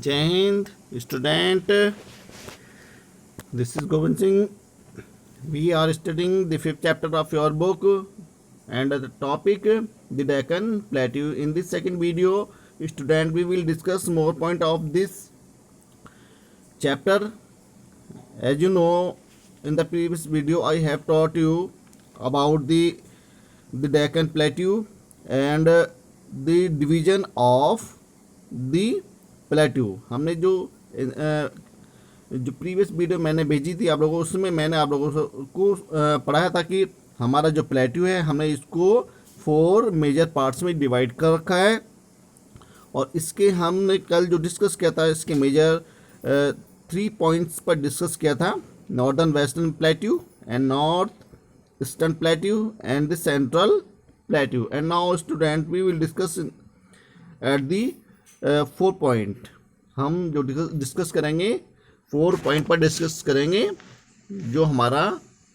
जय Hind student, this is Govind Singh. We are studying the fifth chapter of your book and the topic the Deccan Plateau. In this second video, student, we will discuss more point of this chapter. As you know, in the previous video I have taught you about the Deccan Plateau and the division of the plateau. हमने जो previous video मैंने भेजी थी आप लोगों को, उसमें मैंने आप लोगों को पढ़ाया था कि हमारा जो प्लेट्यू है हमने इसको 4 मेजर पार्ट्स में डिवाइड कर रखा है। और इसके हमने कल जो डिस्कस किया था, इसके मेजर 3 पॉइंट्स पर डिस्कस किया था, northern western plateau and north eastern plateau and the central plateau. And now student, we will discuss at the 4 point. हम जो डिस्कस करेंगे 4 पॉइंट पर डिस्कस करेंगे। जो हमारा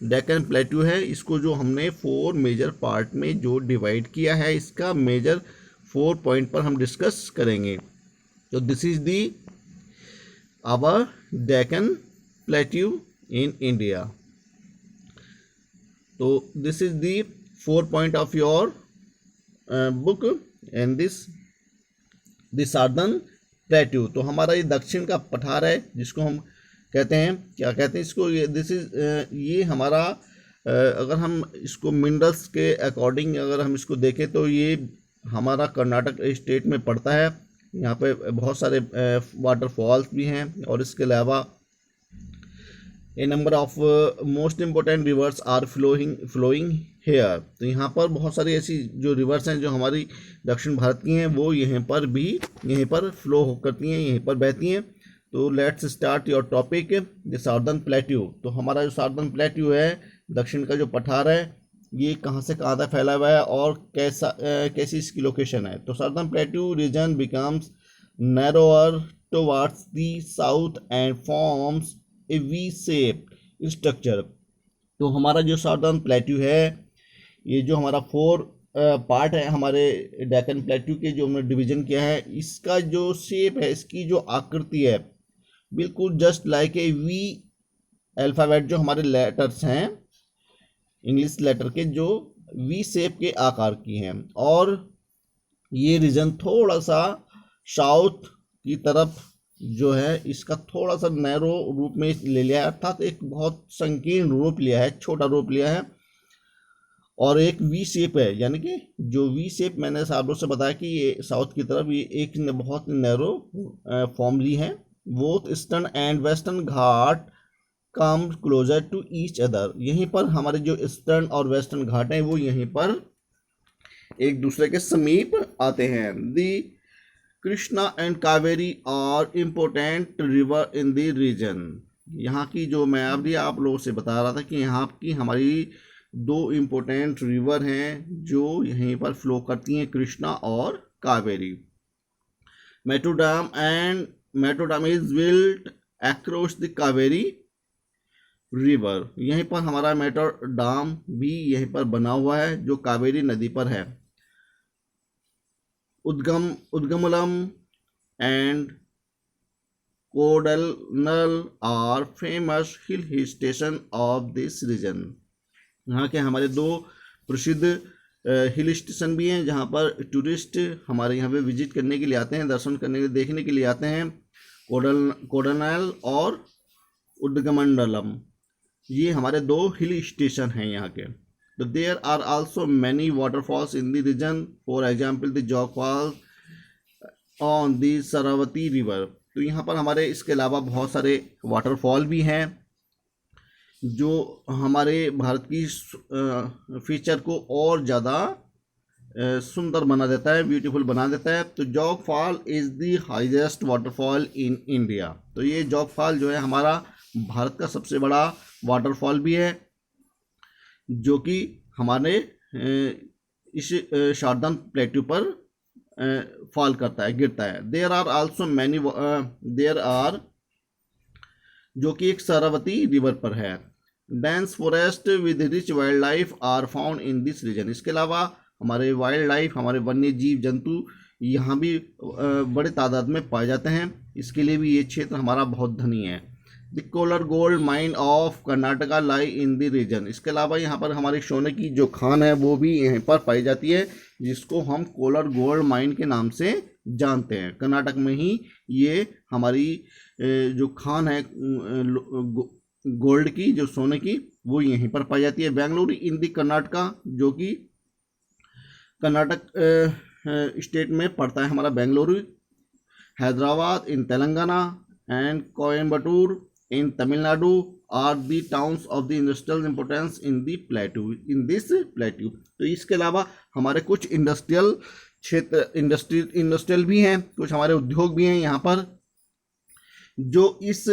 डेक्कन प्लेट्यू है, इसको जो हमने 4 मेजर पार्ट में जो डिवाइड किया है, इसका मेजर 4 पॉइंट पर हम डिस्कस करेंगे। तो this is the our Deccan plateau in India. तो this is the 4 point of your book and this southern plateau. तो हमारा ये दक्षिण का पठार है, जिसको हम कहते हैं, क्या कहते हैं इसको, ये हमारा अगर हम इसको मिनरल्स के अकॉर्डिंग अगर हम इसको देखें तो ये हमारा कर्नाटक स्टेट में पड़ता है। यहाँ पे बहुत सारे वाटरफॉल्स भी हैं और इसके अलावा a number of most important rivers are flowing here. तो यहाँ पर बहुत सारी ऐसी जो रिवर्स हैं जो हमारी दक्षिण भारत की हैं, वो यहीं पर फ्लो करती हैं, यहीं पर बहती हैं। तो let's start your topic the southern plateau. तो हमारा जो सार्दर्न प्लेट्यू है, दक्षिण का जो पठार है, ये कहाँ से कहाँ तक फैला हुआ है और कैसी इसकी लोकेशन है। तो southern plateau region becomes narrower towards the south and forms a V shape structure. तो हमारा जो सार्दर्न प्लेट्यू है, ये जो हमारा 4 पार्ट है हमारे डेक्कन प्लेट्यू के, जो हमने डिवीजन किया है, इसका जो शेप है, इसकी जो आकृति है, बिल्कुल just like A V alphabet, जो हमारे लेटर्स हैं इंग्लिश लेटर के, जो वी शेप के आकार की हैं। और ये रीजन थोड़ा सा साउथ की तरफ जो है, इसका थोड़ा सा नैरो रूप में ले लिया है, अर्थात एक बहुत संकीर्ण रूप लिया है, छोटा रूप लिया है, और एक वी शेप है। यानी कि जो वी शेप मैंने आप लोग से बताया कि ये साउथ की तरफ ये एक बहुत नैरो फॉर्म ली है। वो eastern and western Ghat come closer to each other. यहीं पर हमारे जो ईस्टर्न और वेस्टर्न घाट हैं, वो यहीं पर एक दूसरे के समीप आते हैं। The Krishna and Kaveri are important river in the region. यहाँ की जो मैं अभी आप लोगों से बता रहा था कि यहाँ की हमारी 2 इम्पोर्टेंट रिवर हैं जो यहीं पर फ्लो करती हैं, कृष्णा और Kaveri. Metro dam is built across the Kaveri river. यहीं पर हमारा मेट्रो डैम भी यहीं पर बना हुआ है, जो कावेरी नदी पर है। Udhagamandalam and Kodaikanal are famous hill station of this region. यहाँ के हमारे 2 प्रसिद्ध हिल स्टेशन भी हैं, जहाँ पर टूरिस्ट हमारे यहाँ पे विजिट करने के लिए आते हैं, दर्शन करने के लिए, देखने के लिए आते हैं। कोडलनल और उद्गमंडलम, ये हमारे 2 हिल स्टेशन हैं यहाँ के। तो there are also many waterfalls in the region, for example the Jog falls on the Saraswati river. तो यहाँ पर हमारे इसके अलावा बहुत सारे वाटरफॉल भी हैं, जो हमारे भारत की फीचर को और ज़्यादा सुंदर बना देता है, ब्यूटीफुल बना देता है। तो jog fall is the highest waterfall in India. तो ये जॉग फॉल जो है हमारा भारत का सबसे बड़ा वाटरफॉल भी है, जो कि हमारे इस सार्दर्न प्लेट्यू पर फॉल करता है, गिरता है। देयर आर आल्सो मैनी, जो कि एक सरस्वती रिवर पर है। Dense forest with rich wild life are found in this region. इसके अलावा हमारे वाइल्ड लाइफ, हमारे वन्य जीव जंतु यहाँ भी बड़े तादाद में पाए जाते हैं। इसके लिए भी ये क्षेत्र हमारा बहुत धनी है। The Kolar gold mine of Karnataka lie in the region. इसके अलावा यहाँ पर हमारी सोने की जो खान है वो भी यहीं पर पाई जाती है, जिसको हम कोलर गोल्ड माइन के नाम से जानते हैं। कर्नाटक में ही ये हमारी जो खान है गोल्ड की, जो सोने की, वो यहीं पर पाई जाती है। बेंगलुरु इन दी कर्नाटका, जो कि कर्नाटक स्टेट में पड़ता है हमारा Bengaluru. Hyderabad in Telangana and Coimbatore in Tamil Nadu are the towns of the industrial importance in the plateau, in this plateau. तो इसके अलावा हमारे कुछ इंडस्ट्रियल क्षेत्र, इंडस्ट्रियल भी हैं, कुछ हमारे उद्योग भी हैं यहाँ पर, जो इस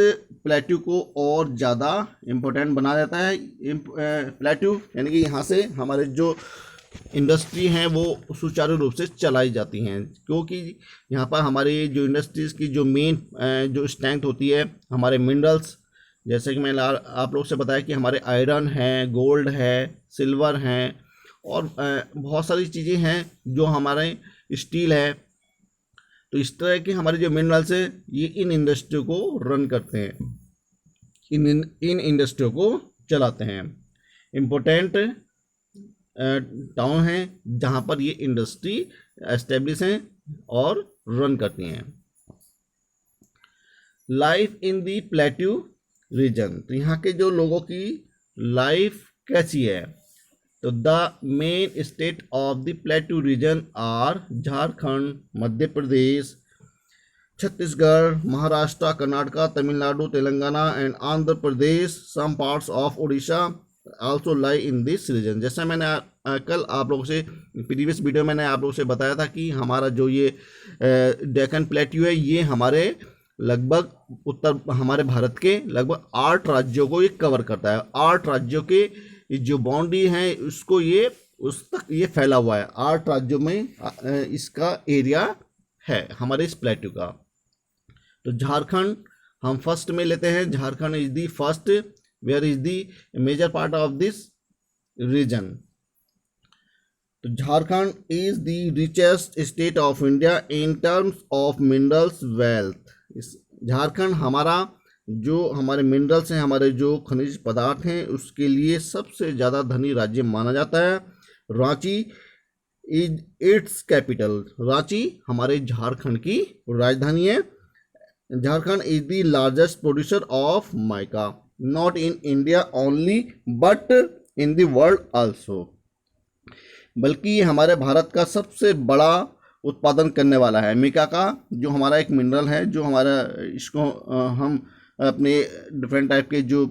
प्लेट्यू को और ज़्यादा इम्पोर्टेंट बना देता है। प्लेट्यू यानी कि यहाँ से हमारे जो इंडस्ट्री हैं वो सुचारू रूप से चलाई जाती हैं, क्योंकि यहाँ पर हमारी जो इंडस्ट्रीज़ की जो मेन जो स्ट्रेंथ होती है हमारे मिनरल्स, जैसे कि मैंने आप लोग से बताया कि हमारे आयरन है, गोल्ड है, सिल्वर हैं, और बहुत सारी चीज़ें हैं जो हमारे स्टील है। तो इस तरह के हमारे जो मिनरल्स है ये इन इंडस्ट्री को रन करते हैं, इन इंडस्ट्रियों को चलाते हैं। इम्पोर्टेंट टाउन है जहाँ पर ये इंडस्ट्री एस्टेब्लिश हैं और रन करती हैं। Life in the plateau region, तो यहाँ के जो लोगों की लाइफ कैसी है, तो the main state of the plateau region are Jharkhand, Madhya Pradesh, Chhattisgarh, Maharashtra, Karnataka, Tamil Nadu, Telangana and Andhra Pradesh. Some parts of Orissa also lie in this region. जैसा मैंने कल आप लोगों से प्रीवियस वीडियो मैंने आप लोगों से बताया था कि हमारा जो ये डेक्कन प्लेट्यू है ये हमारे लगभग हमारे भारत के लगभग 8 राज्यों को ये कवर करता है। 8 राज्यों के जो बाउंड्री है उसको ये उस तक ये फैला हुआ है। 8 राज्यों में इसका एरिया है हमारे इस प्लेट्यू का। तो झारखंड हम फर्स्ट में लेते हैं। Jharkhand is the first where is the major part of this region. तो Jharkhand is the richest state of India in terms of minerals wealth. इस झारखंड हमारा जो हमारे मिनरल्स हैं, हमारे जो खनिज पदार्थ हैं, उसके लिए सबसे ज़्यादा धनी राज्य माना जाता है। Ranchi is its capital. Ranchi हमारे झारखंड की राजधानी है। Jharkhand is the largest producer of mica, not in India only but in the world also. बल्कि ये हमारे भारत का सबसे बड़ा उत्पादन करने वाला है। मिका का जो हमारा एक मिनरल है, जो हमारा इसको हम अपने डिफरेंट टाइप के जो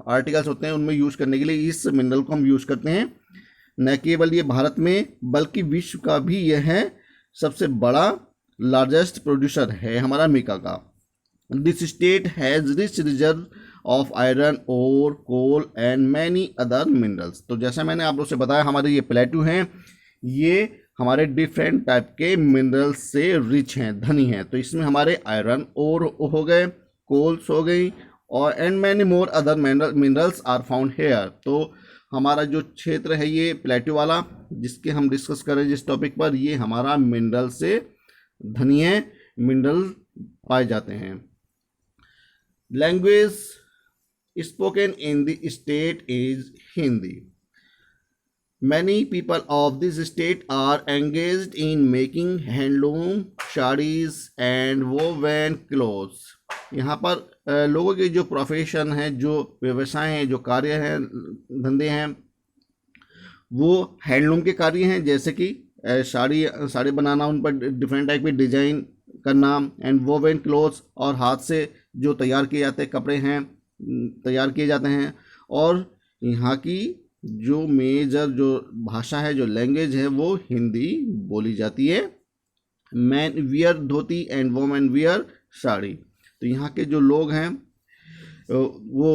आर्टिकल्स होते हैं उनमें यूज़ करने के लिए इस मिनरल को हम यूज़ करते हैं। न केवल ये भारत में बल्कि विश्व का भी यह है सबसे बड़ा लार्जेस्ट प्रोड्यूसर है हमारा मिका का। This state has rich reserve of iron ore, coal and many other minerals. तो जैसा मैंने आप लोग से बताया हमारे ये प्लेट्यू हैं, ये हमारे डिफरेंट टाइप के मिनरल्स से रिच हैं, धनी हैं। तो इसमें हमारे आयरन ओर हो गए, कोल्स हो गई, और and many more other minerals are found here. तो हमारा जो क्षेत्र है ये प्लेट्यू वाला जिसके हम डिस्कस करें जिस टॉपिक पर, ये हमारा मिनरल से धनी है, मिनरल पाए जाते हैं। Language spoken in the state is Hindi. Many people of this state are engaged in making handloom, sarees and woven clothes. यहाँ पर लोगों के जो प्रोफेशन है, जो व्यवसाय हैं, जो कार्य हैं, धंधे हैं, वो हैंडलूम के कार्य हैं, जैसे कि साड़ी बनाना, उन पर डिफरेंट टाइप के डिजाइन करना, एंड वोवन क्लोथ्स, और हाथ से जो तैयार किए जाते कपड़े हैं तैयार किए जाते हैं। और यहाँ की जो मेजर जो भाषा है, जो लैंग्वेज है, वो हिंदी बोली जाती है। Man wear dhoti and women wear sari. तो यहाँ के जो लोग हैं वो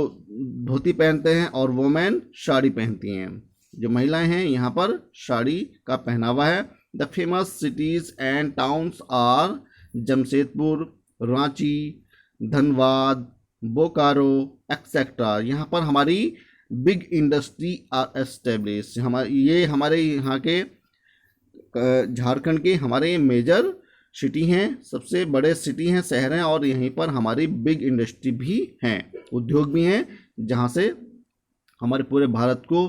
धोती पहनते हैं और वोमेन साड़ी पहनती हैं। जो महिलाएं हैं यहाँ पर साड़ी का पहनावा है। The famous cities and towns are Jamshedpur, Ranchi, Dhanbad, Bokaro etcetera. यहाँ पर हमारी बिग इंडस्ट्री आर एस्टेब्लिश। ये हमारे यहाँ के झारखंड के हमारे मेजर सिटी हैं, सबसे बड़े सिटी हैं, शहर हैं, और यहीं पर हमारी बिग इंडस्ट्री भी हैं, उद्योग भी हैं, जहाँ से हमारे पूरे भारत को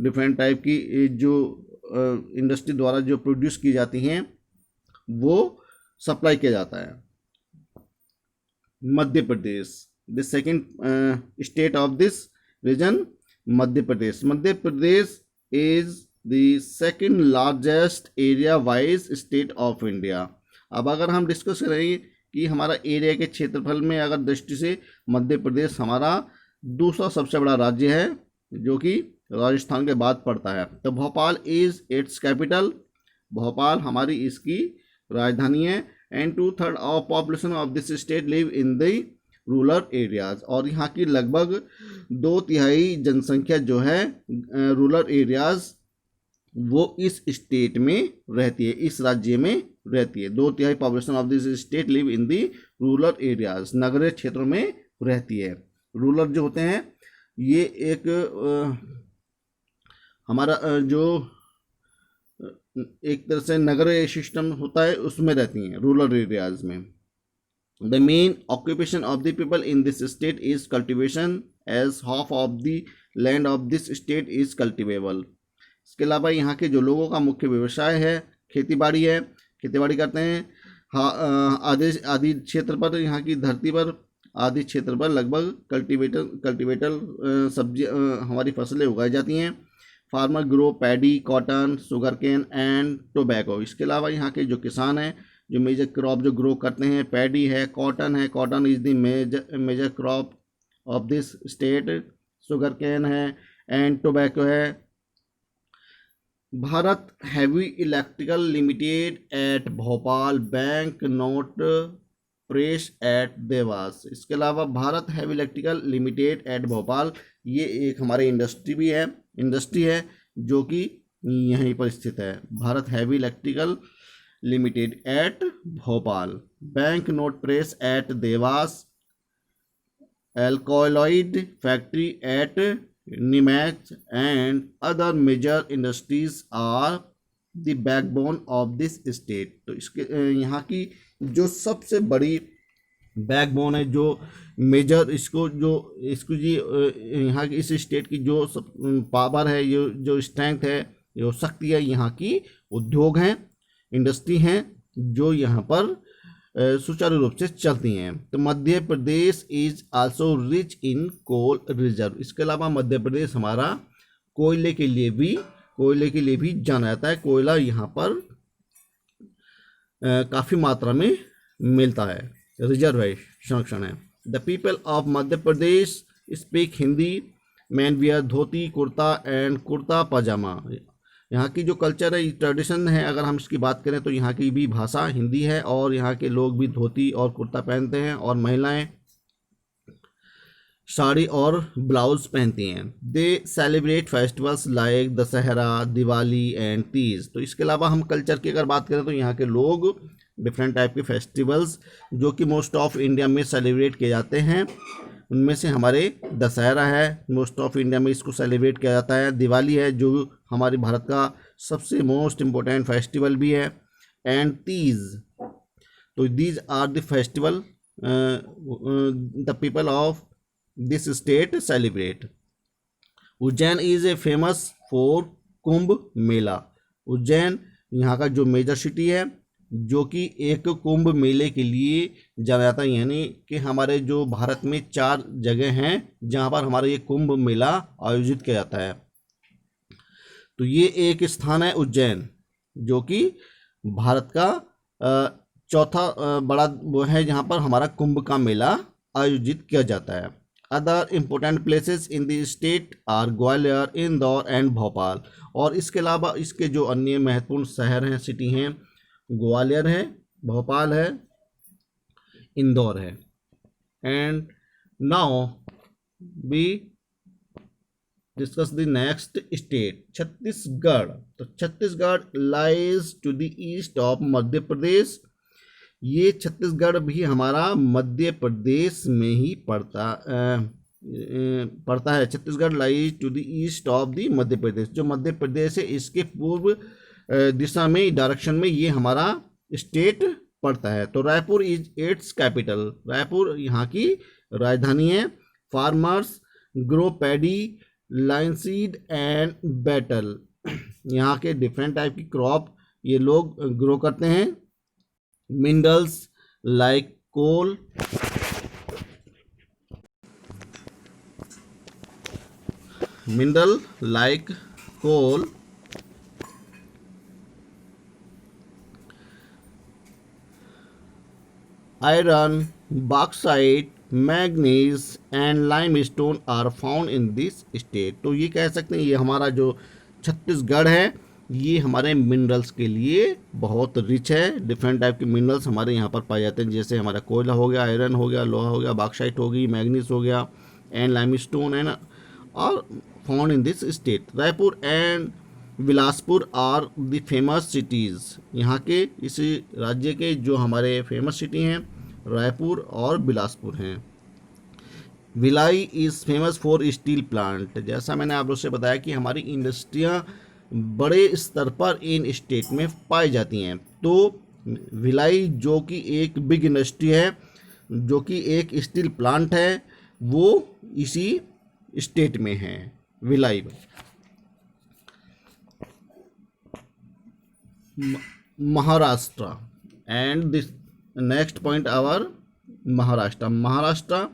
डिफरेंट टाइप की जो इंडस्ट्री द्वारा जो प्रोड्यूस की जाती हैं वो सप्लाई किया जाता है। Madhya Pradesh, the second state of this region, Madhya Pradesh. Madhya Pradesh is the second largest area wise state of India. अब अगर हम डिस्कस करेंगे कि हमारा एरिया के क्षेत्रफल में अगर दृष्टि से मध्य प्रदेश हमारा दूसरा सबसे बड़ा राज्य है, जो कि राजस्थान के बाद पड़ता है। तो Bhopal is its capital, Bhopal हमारी इसकी राजधानी है। And 2/3 of population of this state live in the rural areas, और यहाँ की लगभग 2/3 जनसंख्या जो है रूरल एरियाज वो इस स्टेट में रहती है, इस राज्य में रहती है। 2/3 population of this state live in the rural areas, नगरीय क्षेत्रों में रहती है। रूरल जो होते हैं ये एक हमारा जो एक तरह से नगरीय सिस्टम होता है उसमें रहती हैं, रूरल एरियाज में। The main occupation of the people in this state is cultivation, as half of the land of this state is cultivable. इसके अलावा यहाँ के जो लोगों का मुख्य व्यवसाय है खेती बाड़ी है, खेती बाड़ी करते हैं। आदि क्षेत्र पर, यहाँ की धरती पर आदि क्षेत्र पर लगभग कल्टिवेटर सब्जी हमारी फसलें उगाई जाती हैं। Farmer grow paddy, cotton, sugar cane and tobacco. इसके अलावा यहाँ के जो किसान हैं जो मेजर क्रॉप जो ग्रो करते हैं, पैडी है, cotton is the major crop of this state, sugar cane है एंड टोबैको है। Bharat heavy electrical limited at Bhopal, bank note press at Dewas. इसके अलावा Bharat heavy electrical limited at Bhopal, ये एक हमारे इंडस्ट्री है जो कि यहीं पर स्थित है। Bharat heavy electrical limited at Bhopal, bank note press at Dewas, alkaloid factory at Neemuch and other major industries are the backbone of this state. तो इसके यहाँ की जो सबसे बड़ी बैकबोन है, जो मेजर इसको जी यहाँ की इस स्टेट की जो पावर है, जो स्ट्रेंथ है, जो शक्ति है, यहाँ की उद्योग हैं, इंडस्ट्री हैं जो यहाँ पर सुचारू रूप से चलती हैं। तो Madhya Pradesh is also rich in coal reserve. इसके अलावा मध्य प्रदेश हमारा कोयले के लिए भी जाना जाता है। कोयला यहाँ पर काफ़ी मात्रा में मिलता है, रिजर्व है, संरक्षण है। The people of Madhya Pradesh speak Hindi, man wear dhoti kurta and kurta pajama. यहाँ की जो कल्चर है, ट्रेडिशन है, अगर हम इसकी बात करें तो यहाँ की भी भाषा हिंदी है और यहाँ के लोग भी धोती और कुर्ता पहनते हैं और महिलाएं साड़ी और ब्लाउज पहनती हैं। दे celebrate festivals like Dussehra, Diwali and Teej. तो इसके अलावा हम कल्चर की अगर बात करें तो यहाँ के लोग डिफरेंट टाइप के फेस्टिवल्स जो कि मोस्ट ऑफ इंडिया में सेलिब्रेट किए जाते हैं, उनमें से हमारे दशहरा है, मोस्ट ऑफ इंडिया में इसको सेलिब्रेट किया जाता है। दिवाली है जो हमारे भारत का सबसे मोस्ट इम्पोर्टेंट फेस्टिवल भी है, एंड तीज। तो these are the festival the people of this state celebrate. Ujjain is a famous for Kumbh Mela. Ujjain यहाँ का जो मेजर सिटी है जो कि एक कुंभ मेले के लिए जाना जाता है, यानी कि हमारे जो भारत में 4 जगह हैं जहाँ पर हमारा ये कुंभ मेला आयोजित किया जाता है। तो ये एक स्थान है उज्जैन जो कि भारत का चौथा बड़ा वो है जहाँ पर हमारा कुंभ का मेला आयोजित किया जाता है। Other important places in the state are Gwalior, Indore and Bhopal. और इसके अलावा इसके जो अन्य महत्वपूर्ण शहर हैं, सिटी हैं, ग्वालियर है, भोपाल है, इंदौर है। And now we discuss the next state, Chhattisgarh. तो Chhattisgarh lies to the east of Madhya Pradesh. ये छत्तीसगढ़ भी हमारा मध्य प्रदेश में ही पड़ता है। Chhattisgarh lies to the east of the Madhya Pradesh. जो मध्य प्रदेश है इसके पूर्व दिशा में, डायरेक्शन में ये हमारा स्टेट पड़ता है। तो Raipur is its capital, Raipur यहाँ की राजधानी है। Farmers grow paddy, linseed and betel, यहाँ के डिफरेंट टाइप की क्रॉप ये लोग ग्रो करते हैं। Minerals like coal, mineral like coal, iron, bauxite, manganese and limestone are found in this state। तो ये कह सकते हैं ये हमारा जो छत्तीसगढ़ है ये हमारे मिनरल्स के लिए बहुत रिच है। डिफरेंट टाइप के मिनरल्स हमारे यहाँ पर पाए जाते हैं, जैसे हमारा कोयला हो गया, आयरन हो गया, लोहा हो गया, बॉक्साइट हो गई, मैग्नीज हो गया एंड लाइमस्टोन है ना, और found in this state. Raipur and Bilaspur are the famous cities, यहाँ के इसी राज्य के जो हमारे फेमस सिटी हैं रायपुर और बिलासपुर हैं। Bhilai is famous for steel plant, जैसा मैंने आप लोग से बताया कि हमारी इंडस्ट्रियाँ बड़े स्तर पर इन स्टेट में पाई जाती हैं। तो भिलाई जो कि एक बिग इंडस्ट्री है, जो कि एक स्टील प्लांट है, वो इसी स्टेट में है, Bhilai. Maharashtra and this next point our Maharashtra. Maharashtra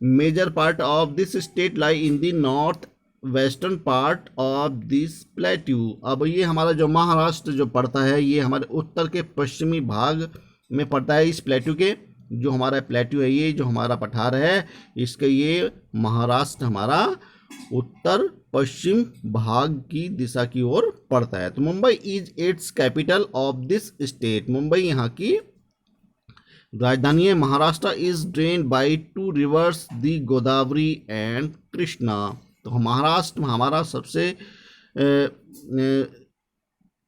major part of this state lie in the north western part of this plateau. अब ये हमारा जो महाराष्ट्र जो पड़ता है ये हमारे उत्तर के पश्चिमी भाग में पड़ता है। इस प्लेट्यू के जो हमारा प्लेट्यू है, ये जो हमारा पठार है, इसके ये महाराष्ट्र हमारा उत्तर पश्चिम भाग की दिशा की ओर पड़ता है। तो Mumbai is its capital of this state, Mumbai यहाँ की राजधानी है। Maharashtra is drain by two reverse the Godavari and Krishna. तो महाराष्ट्र हमारा सबसे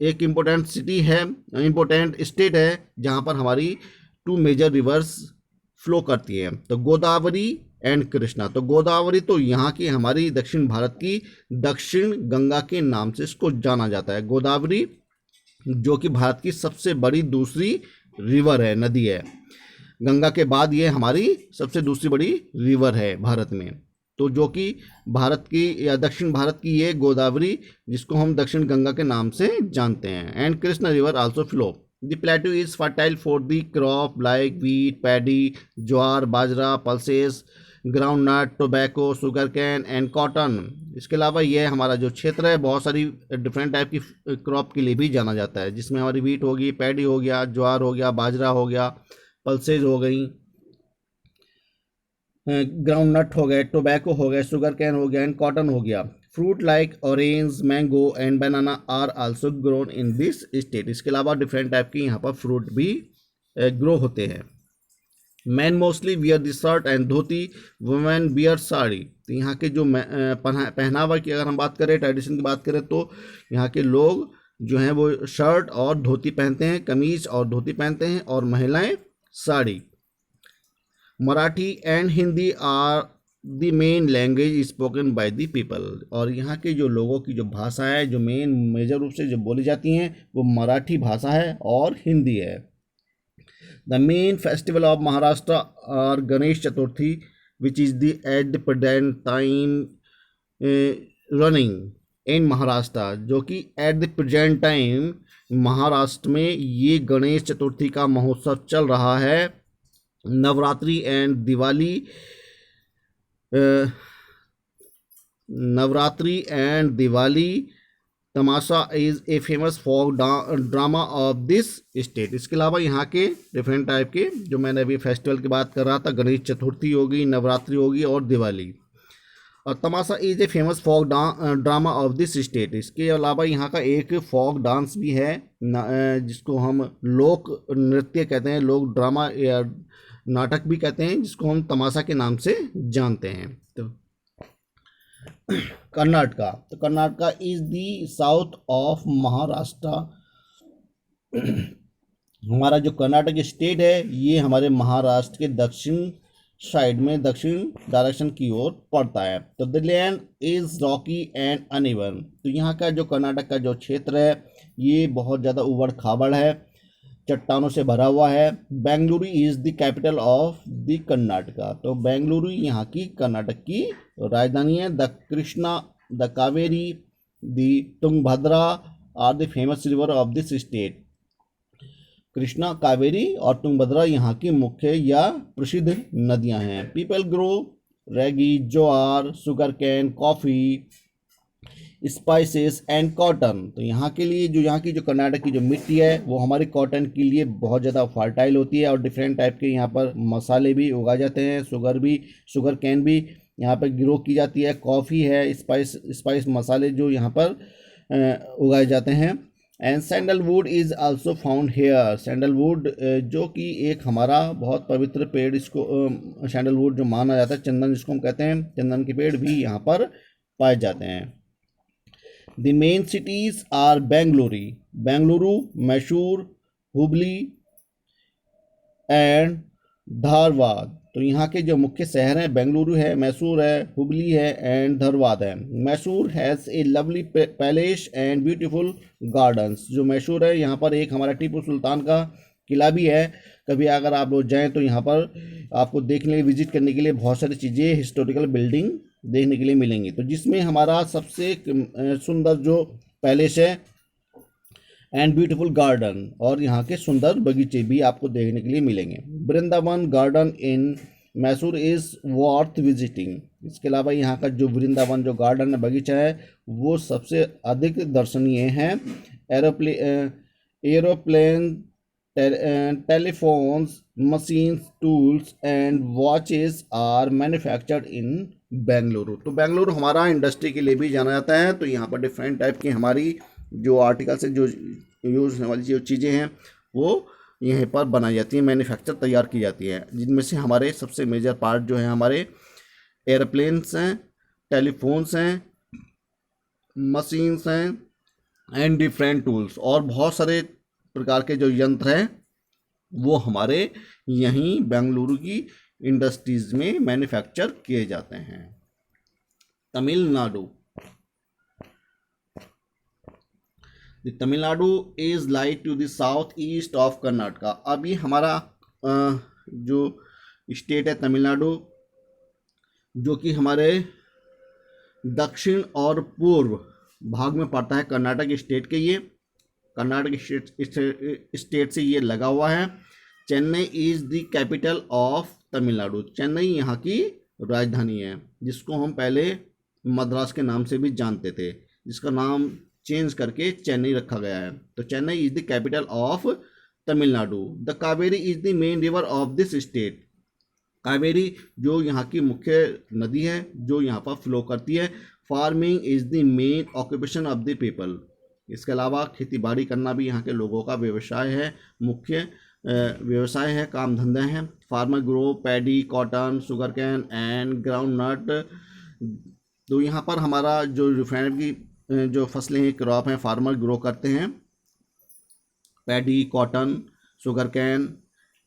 एक इम्पोर्टेंट सिटी है, इम्पोर्टेंट स्टेट है, जहाँ पर हमारी टू मेजर रिवर्स फ्लो करती है, तो गोदावरी एंड कृष्णा। तो गोदावरी तो यहाँ की हमारी दक्षिण भारत की दक्षिण गंगा के नाम से इसको जाना जाता है। गोदावरी जो कि भारत की सबसे बड़ी दूसरी रिवर है, नदी है। गंगा के बाद ये हमारी सबसे दूसरी बड़ी रिवर है भारत में। तो जो कि भारत की या दक्षिण भारत की ये गोदावरी, जिसको हम दक्षिण गंगा के नाम से जानते हैं। And Krishna river also flow. The plateau is fertile for the crop like wheat, paddy, jowar, bajra, pulses, ground nut, tobacco, sugar can and cotton. इसके अलावा ये हमारा जो क्षेत्र है बहुत सारी डिफरेंट टाइप की क्रॉप के लिए भी जाना जाता है, जिसमें हमारी व्हीट होगी, पैडी हो गया, ज्वार हो गया, बाजरा हो गया, पल्सेज हो गई, ग्राउंड नट हो गए, टोबैको हो गया, शुगर कैन हो गया एंड कॉटन हो गया। Fruit like orange, mango and banana are also grown in this state. इसके अलावा डिफरेंट टाइप के यहाँ पर फ्रूट भी ग्रो होते हैं। Man mostly wear the shirt and dhoti, women wear sari. तो यहाँ के जो पहनावा की अगर हम बात करें, ट्रेडिशन की बात करें, तो यहाँ के लोग जो हैं वो शर्ट और धोती पहनते हैं, कमीज और धोती पहनते हैं, और महिलाएं sari. Marathi and Hindi are the main language spoken by the people. और यहाँ के जो लोगों की जो भाषा है, जो मेजर रूप से जो बोली जाती हैं, वो मराठी भाषा है और हिंदी है। The main festival of Maharashtra are Ganesh Chaturthi which is the at the present time running in Maharashtra. जो कि at the present time Maharashtra में ये गणेश चतुर्थी का महोत्सव चल रहा है। Navratri and Diwali, Navratri and Diwali tamasha is a famous folk drama of this state. इसके अलावा यहाँ के डिफरेंट टाइप के जो मैंने अभी फेस्टिवल की बात कर रहा था, गणेश चतुर्थी होगी, नवरात्रि होगी और दिवाली। और Tamasha is a famous folk drama of this state. इसके अलावा यहाँ का एक फोक डांस भी है, जिसको हम लोक नृत्य कहते हैं, लोक ड्रामा या नाटक भी कहते हैं, जिसको हम तमाशा के नाम से जानते हैं। तो कर्नाटका, तो Karnataka is the south of Maharashtra. हमारा जो कर्नाटक स्टेट है ये हमारे महाराष्ट्र के दक्षिण साइड में, दक्षिण डायरेक्शन की ओर पड़ता है। तो the land is Rocky and uneven. तो यहाँ का जो कर्नाटक का जो क्षेत्र है ये बहुत ज़्यादा उबड़ खाबड़ है, चट्टानों से भरा हुआ है। Bengaluru is the capital of the Karnataka, तो बेंगलुरु यहाँ की कर्नाटक की राजधानी है। The Krishna, the Kaveri, the Tungabhadra are the famous river of this state. Krishna, Kaveri और तुंगभद्रा यहाँ की मुख्य या प्रसिद्ध नदियाँ हैं। People grow ragi, jowar, sugar cane, coffee, spices and cotton. तो यहाँ के लिए जो यहाँ की जो कर्नाटक की जो मिट्टी है वो हमारी कॉटन के लिए बहुत ज़्यादा फर्टाइल होती है और डिफरेंट टाइप के यहाँ पर मसाले भी उगाए जाते हैं। शुगर कैन भी यहाँ पर ग्रो की जाती है। कॉफ़ी है, स्पाइस मसाले जो यहाँ पर उगाए जाते हैं। And sandalwood is also found here. Sandalwood जो कि एक हमारा बहुत पवित्र पेड़, इसको सैंडलवुड जो माना जाता है, चंदन जिसको हम कहते हैं, चंदन के पेड़ भी यहाँ पर पाए जाते हैं। The main cities are Bengaluru, Mysore, Hubli and Dharwad. तो यहाँ के जो मुख्य शहर हैं बेंगलुरु है, मैसूर है, हुबली है एंड धारवाड़ है। Mysore has a lovely palace and beautiful gardens. जो मैसूर है यहाँ पर एक हमारा टीपू सुल्तान का किला भी है। कभी अगर आप लोग जाएँ तो यहाँ पर आपको देखने, विजिट करने के लिए बहुत सारी चीज़ें, हिस्टोरिकल बिल्डिंग देखने के लिए मिलेंगी। तो जिसमें हमारा सबसे सुंदर जो पैलेस है एंड ब्यूटीफुल गार्डन, और यहाँ के सुंदर बगीचे भी आपको देखने के लिए मिलेंगे। Vrindavan garden in Mysore is worth visiting. इसके अलावा यहाँ का जो वृंदावन जो गार्डन है, बगीचा है, वो सबसे अधिक दर्शनीय है। Aeroplane, telephones, machines, tools and watches are manufactured in Bengaluru. तो बेंगलुरु हमारा इंडस्ट्री के लिए भी जाना जाता है। तो यहाँ पर डिफरेंट टाइप की हमारी जो आर्टिकल्स हैं, जो यूज़ होने वाली जो चीज़ें हैं, वो यहीं पर बनाई जाती हैं, मैन्युफैक्चर तैयार की जाती है। जिनमें से हमारे सबसे मेजर पार्ट जो है हमारे एयरप्लेन्स हैं, टेलीफोन्स हैं, मशीन्स हैं एंड डिफरेंट टूल्स, और बहुत सारे प्रकार के जो यंत्र हैं वो हमारे यहीं बेंगलुरु की इंडस्ट्रीज़ में मैन्युफैक्चर किए जाते हैं। Tamil Nadu, Tamil Nadu is like to the south east of Karnataka. अब ये हमारा जो स्टेट है तमिलनाडु, जो कि हमारे दक्षिण और पूर्व भाग में पड़ता है कर्नाटक स्टेट के। ये कर्नाटक स्टेट से ये लगा हुआ है। Chennai is the capital of Tamil Nadu. Chennai यहाँ की राजधानी है, जिसको हम पहले मद्रास के नाम से भी जानते थे, जिसका नाम चेंज करके चेन्नई रखा गया है। तो Chennai is the capital of Tamil Nadu. The Kaveri is the main river of this state. Kaveri जो यहाँ की मुख्य नदी है, जो यहाँ पर फ्लो करती है। Farming is the main occupation of the people. इसके अलावा खेती बाड़ी करना भी यहाँ के लोगों का व्यवसाय है, मुख्य व्यवसाय है, काम धंधा है। Farmer grow paddy, cotton, sugar cane and groundnut. तो यहाँ पर हमारा जो रिफाइनरी की जो फसलें हैं, क्रॉप हैं, फार्मर ग्रो करते हैं paddy, cotton, sugar cane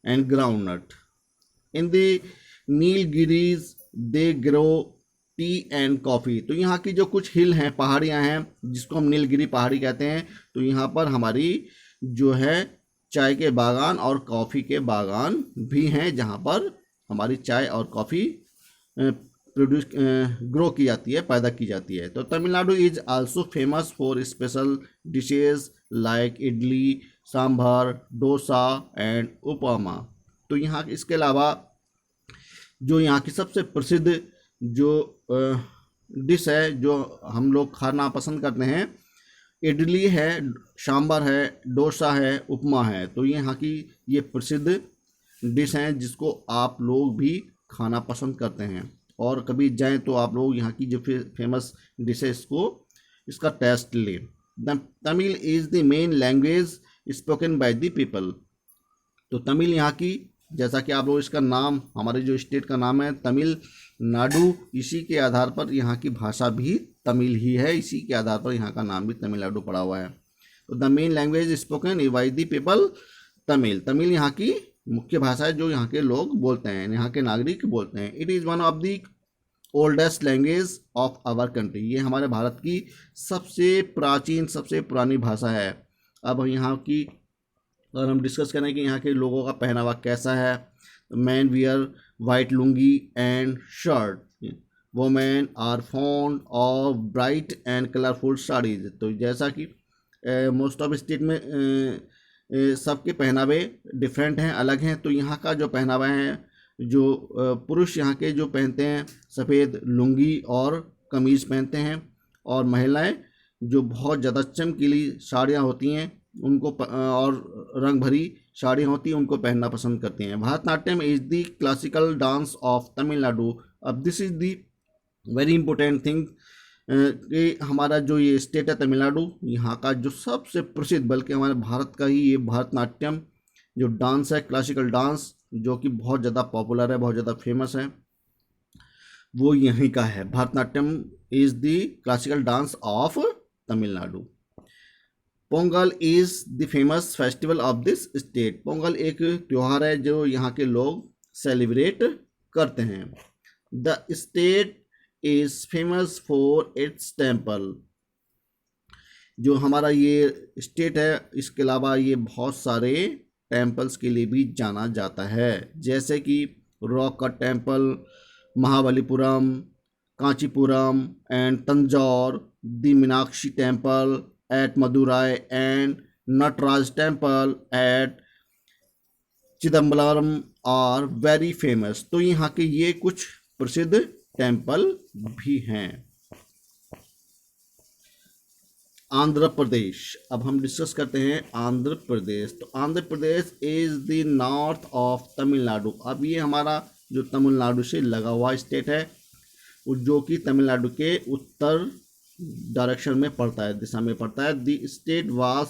and groundnut. In the Nilgiris they grow tea and coffee. तो यहाँ की जो कुछ हिल हैं, पहाड़ियाँ हैं, जिसको हम नीलगिरी पहाड़ी कहते हैं, तो यहाँ पर हमारी जो है चाय के बागान और कॉफ़ी के बागान भी हैं, जहाँ पर हमारी चाय और कॉफ़ी प्रोड्यूस ग्रो की जाती है, पैदा की जाती है। तो Tamil Nadu is also famous for special dishes like idli, sambar, dosa and upma. तो यहाँ इसके अलावा जो यहाँ की सबसे प्रसिद्ध जो डिश है, जो हम लोग खाना पसंद करते हैं, इडली है, सांभर है, डोसा है, उपमा है। तो ये यहाँ की ये प्रसिद्ध डिश हैं, जिसको आप लोग भी खाना पसंद करते हैं, और कभी जाएं तो आप लोग यहाँ की जो फेमस डिशेस को इसका टेस्ट लें। Tamil is the main language spoken by the people. तो तमिल यहाँ की, जैसा कि आप लोग इसका नाम, हमारे जो स्टेट का नाम है तमिलनाडु, इसी के आधार पर यहाँ की भाषा भी तमिल ही है, इसी के आधार पर यहाँ का नाम भी तमिलनाडु पड़ा हुआ है। तो the main language spoken by the people Tamil. Tamil यहाँ की मुख्य भाषा है, जो यहाँ के लोग बोलते हैं, यहाँ के नागरिक बोलते हैं। It is one of the oldest language of our country. ये हमारे भारत की सबसे प्राचीन, सबसे पुरानी भाषा है। अब यहाँ की और हम डिस्कस करें कि यहाँ के लोगों का पहनावा कैसा है। Man wear white lungi and shirt, women are fond of bright and colourful saris. तो जैसा कि मोस्ट ऑफ स्टेट में सबके पहनावे डिफरेंट हैं, अलग हैं। तो यहाँ का जो पहनावा है, जो पुरुष यहाँ के जो पहनते हैं सफ़ेद लुंगी और कमीज़ पहनते हैं, और महिलाएं जो बहुत ज़्यादा चमकीली साड़ियाँ होती हैं उनको और रंग भरी साड़ियाँ होती हैं उनको पहनना पसंद करती हैं। Bharatanatyam is the classical dance of Tamil Nadu. अब this is the very important thing कि हमारा जो ये स्टेट है तमिलनाडु, यहाँ का जो सबसे प्रसिद्ध, बल्कि हमारे भारत का ही ये भरतनाट्यम जो डांस है, क्लासिकल डांस, जो कि बहुत ज़्यादा पॉपुलर है, बहुत ज़्यादा फेमस है, वो यहीं का है। Bharatanatyam is the classical dance of Tamil Nadu. Pongal is the famous festival of this state. Pongal एक त्यौहार है जो यहाँ के लोग सेलिब्रेट करते हैं। The state is famous for its temple. जो हमारा ये स्टेट है, इसके अलावा ये बहुत सारे टेम्पल्स के लिए भी जाना जाता है, जैसे कि रॉक का temple, Mahabalipuram, Kanchipuram and Tanjore, the Meenakshi temple at Madurai and Nataraja temple at Chidambaram are very famous. तो यहाँ के ये कुछ प्रसिद्ध टेम्पल भी हैं। आंध्र प्रदेश, अब हम डिस्कस करते हैं आंध्र प्रदेश। तो Andhra Pradesh is the north of Tamil Nadu. अब ये हमारा जो तमिलनाडु से लगा हुआ स्टेट है, जो कि तमिलनाडु के उत्तर डायरेक्शन में पड़ता है, दिशा में पड़ता है। The state was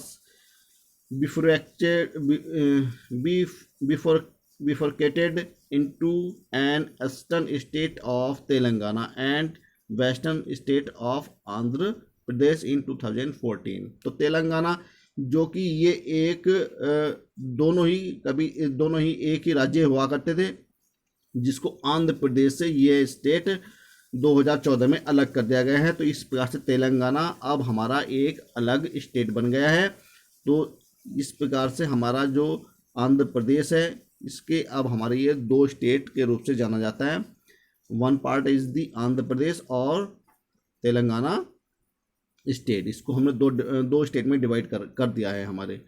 bifurcated into an eastern state of Telangana and western state of Andhra Pradesh in 2014। तो तेलंगाना जो कि ये एक दोनों ही एक ही राज्य हुआ करते थे, जिसको आंध्र प्रदेश से ये स्टेट 2014 में अलग कर दिया गया है। तो इस प्रकार से तेलंगाना अब हमारा एक अलग स्टेट बन गया है। तो इस प्रकार से हमारा जो आंध्र प्रदेश है, इसके अब हमारे ये दो स्टेट के रूप से जाना जाता है। One part is the Andhra Pradesh और तेलंगाना स्टेट। इसको हमने दो स्टेट में डिवाइड कर दिया है हमारे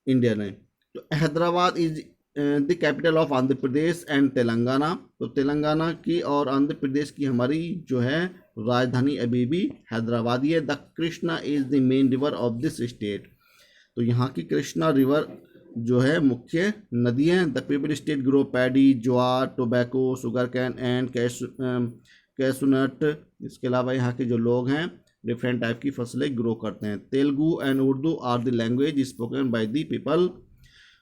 इंडिया ने। तो Hyderabad is the capital of Andhra Pradesh and Telangana. तो तेलंगाना की और आंध्र प्रदेश की हमारी जो है राजधानी अभी भी हैदराबाद ही है। The Krishna is the main river of this state. तो यहाँ की कृष्णा रिवर जो है मुख्य नदी है। The people state grow paddy, jowar, tobacco, sugar can and cashew nut. इसके अलावा यहाँ के जो लोग हैं डिफरेंट टाइप की फसलें ग्रो करते हैं। Telugu and Urdu are the language spoken by the people.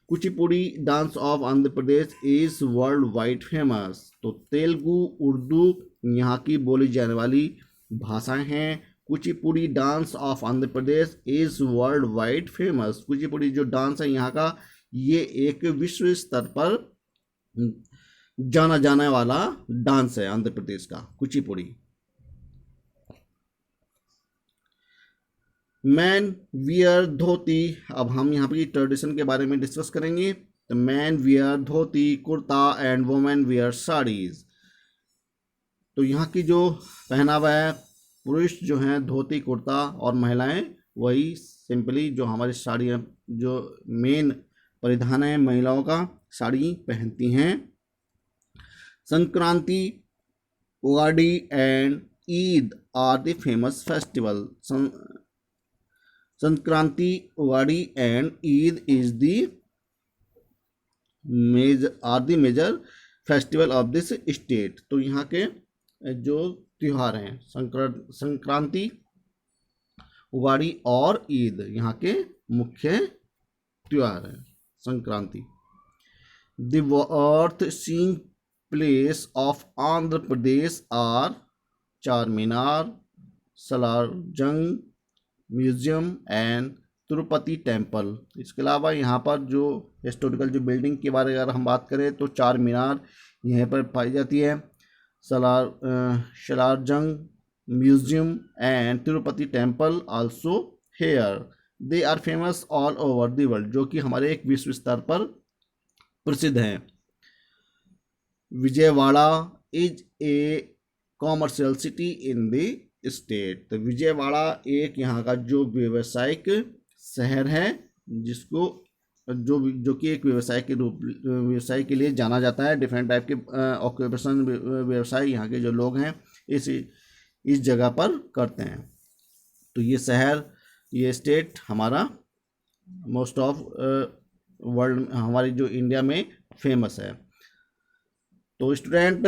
Kuchipudi dance of Andhra Pradesh is worldwide famous. तो तेलुगु, उर्दू यहाँ की बोली जाने वाली भाषाएं हैं। Kuchipudi dance of Andhra Pradesh is worldwide famous. Kuchipudi जो डांस है यहाँ का, ये एक विश्व स्तर पर जाना जाने वाला डांस है आंध्र प्रदेश का, कुचिपुड़ी। मैन वियर धोती। अब हम यहाँ पर ट्रेडिशन के बारे में डिस्कस करेंगे। तो man wear dhoti kurta and women wear saris. तो यहाँ की जो पहनावा है, पुरुष जो हैं धोती कुर्ता और महिलाएं वही सिंपली जो हमारी साड़ियाँ जो मेन परिधान है महिलाओं का, साड़ी पहनती हैं। Sankranti, Ugadi and Eid are the famous festival. Sankranti, Ugadi and Eid is the major festival of this state. तो यहाँ के जो त्योहार हैं संक्रांति, उगाड़ी और ईद यहाँ के मुख्य त्योहार हैं। Sankranti, the earth seeing place of Andhra Pradesh are Charminar, Salaar जंग म्यूजियम एंड तिरुपति टेम्पल। इसके अलावा यहाँ पर जो हिस्टोरिकल जो बिल्डिंग के बारे में अगर हम बात करें तो चार मीनार यहाँ पर पाई जाती है, Salar Jung museum and Tirupati temple also here. They are famous all over the world, जो कि हमारे एक विश्व स्तर पर प्रसिद्ध हैं। Vijayawada is a commercial city in the state. तो विजयवाड़ा एक यहाँ का जो व्यावसायिक शहर है, जिसको जो कि एक व्यवसाय के लिए जाना जाता है। डिफरेंट टाइप के ऑक्यूपेशन व्यवसाय यहाँ के जो लोग हैं इस जगह पर करते हैं। तो ये शहर, ये स्टेट हमारा मोस्ट ऑफ वर्ल्ड, हमारी जो इंडिया में फेमस है। तो student,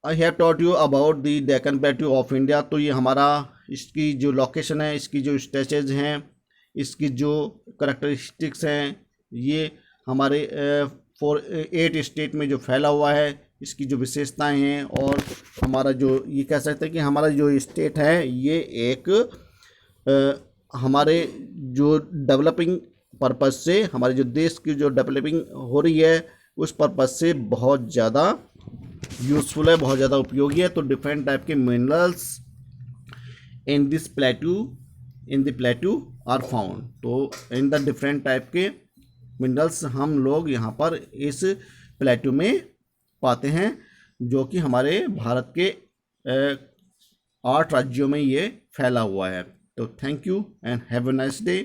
I have taught you about the Deccan plateau of India. तो ये हमारा, इसकी जो लोकेशन है, इसकी जो स्टेचेज हैं, इसकी जो करैक्टरिस्टिक्स हैं, ये हमारे 8 स्टेट में जो फैला हुआ है, इसकी जो विशेषताएं हैं। और हमारा जो, ये कह सकते हैं कि हमारा जो स्टेट है, ये एक हमारे जो डेवलपिंग पर्पस से, हमारे जो देश की जो डेवलपिंग हो रही है उस पर्पस से बहुत ज़्यादा यूज़फुल है, बहुत ज़्यादा उपयोगी है। तो डिफरेंट टाइप के minerals in this plateau, in the plateau are found. तो इन द डिफरेंट टाइप के मिनरल्स हम लोग यहाँ पर इस प्लेट्यू में पाते हैं, जो कि हमारे भारत के 8 राज्यों में ये फैला हुआ है। तो thank you and have a nice day.